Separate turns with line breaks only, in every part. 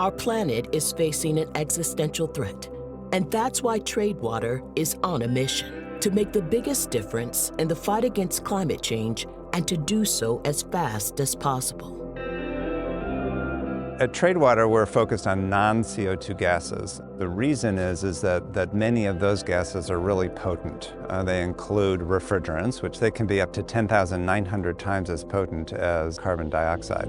Our planet is facing an existential threat, and that's why Tradewater is on a mission to make the biggest difference in the fight against climate change and to do so as fast as possible.
At Tradewater, we're focused on non-CO2 gases. The reason is that many of those gases are really potent. They include refrigerants, which they can be up to 10,900 times as potent as carbon dioxide.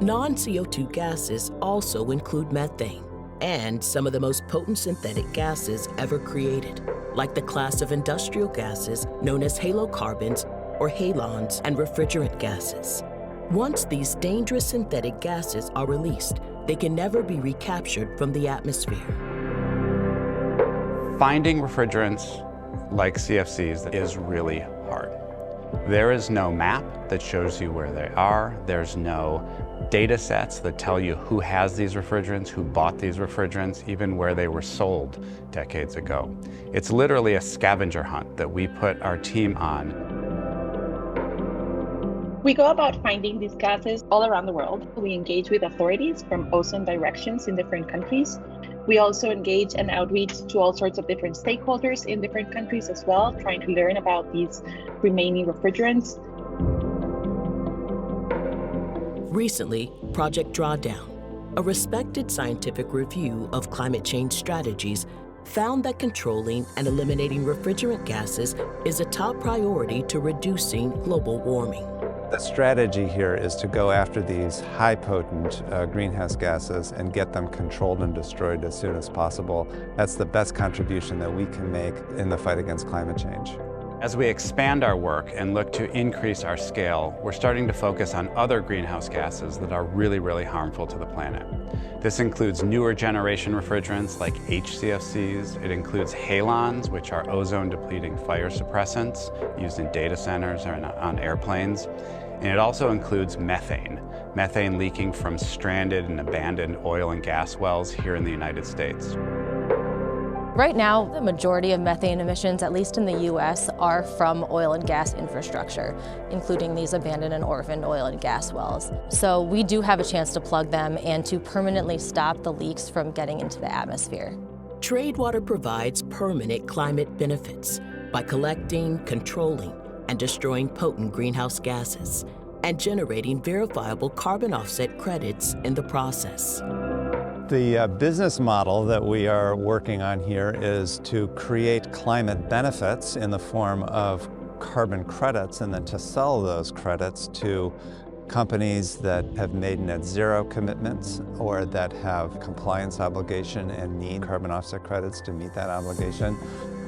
Non-CO2 gases also include methane and some of the most potent synthetic gases ever created, like the class of industrial gases known as halocarbons or halons and refrigerant gases. Once these dangerous synthetic gases are released, they can never be recaptured from the atmosphere.
Finding refrigerants like CFCs is really hard. There is no map that shows you where they are. There's no data sets that tell you who has these refrigerants, who bought these refrigerants, even where they were sold decades ago. It's literally a scavenger hunt that we put our team on.
We go about finding these gases all around the world. We engage with authorities from ozone directions in different countries. We also engage and outreach to all sorts of different stakeholders in different countries as well, trying to learn about these remaining refrigerants.
Recently, Project Drawdown, a respected scientific review of climate change strategies, found that controlling and eliminating refrigerant gases is a top priority to reducing global warming.
The strategy here is to go after these high-potent greenhouse gases and get them controlled and destroyed as soon as possible. That's the best contribution that we can make in the fight against climate change.
As we expand our work and look to increase our scale, we're starting to focus on other greenhouse gases that are really, really harmful to the planet. This includes newer generation refrigerants like HCFCs. It includes halons, which are ozone-depleting fire suppressants used in data centers or on airplanes. And it also includes methane leaking from stranded and abandoned oil and gas wells here in the United States.
Right now, the majority of methane emissions, at least in the U.S., are from oil and gas infrastructure, including these abandoned and orphaned oil and gas wells. So we do have a chance to plug them and to permanently stop the leaks from getting into the atmosphere.
Tradewater provides permanent climate benefits by collecting, controlling, and destroying potent greenhouse gases and generating verifiable carbon offset credits in the process.
The business model that we are working on here is to create climate benefits in the form of carbon credits and then to sell those credits to companies that have made net zero commitments or that have compliance obligation and need carbon offset credits to meet that obligation,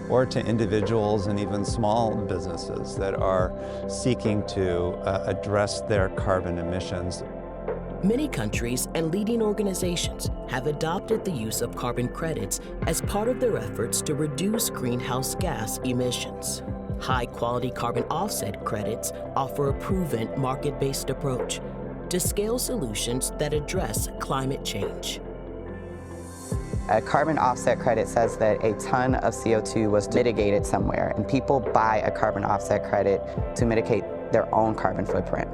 or to individuals and even small businesses that are seeking to address their carbon emissions.
Many countries and leading organizations have adopted the use of carbon credits as part of their efforts to reduce greenhouse gas emissions. High-quality carbon offset credits offer a proven market-based approach to scale solutions that address climate change.
A carbon offset credit says that a ton of CO2 was mitigated somewhere, and people buy a carbon offset credit to mitigate their own carbon footprint.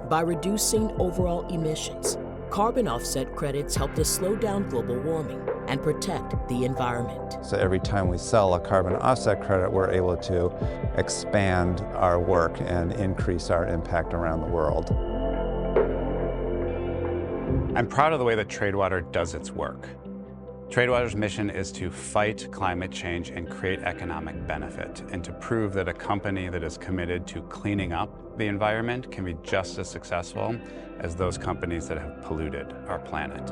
By reducing overall emissions, carbon offset credits help to slow down global warming and protect the environment.
So every time we sell a carbon offset credit, we're able to expand our work and increase our impact around the world.
I'm proud of the way that Tradewater does its work. Tradewater's mission is to fight climate change and create economic benefit, and to prove that a company that is committed to cleaning up the environment can be just as successful as those companies that have polluted our planet.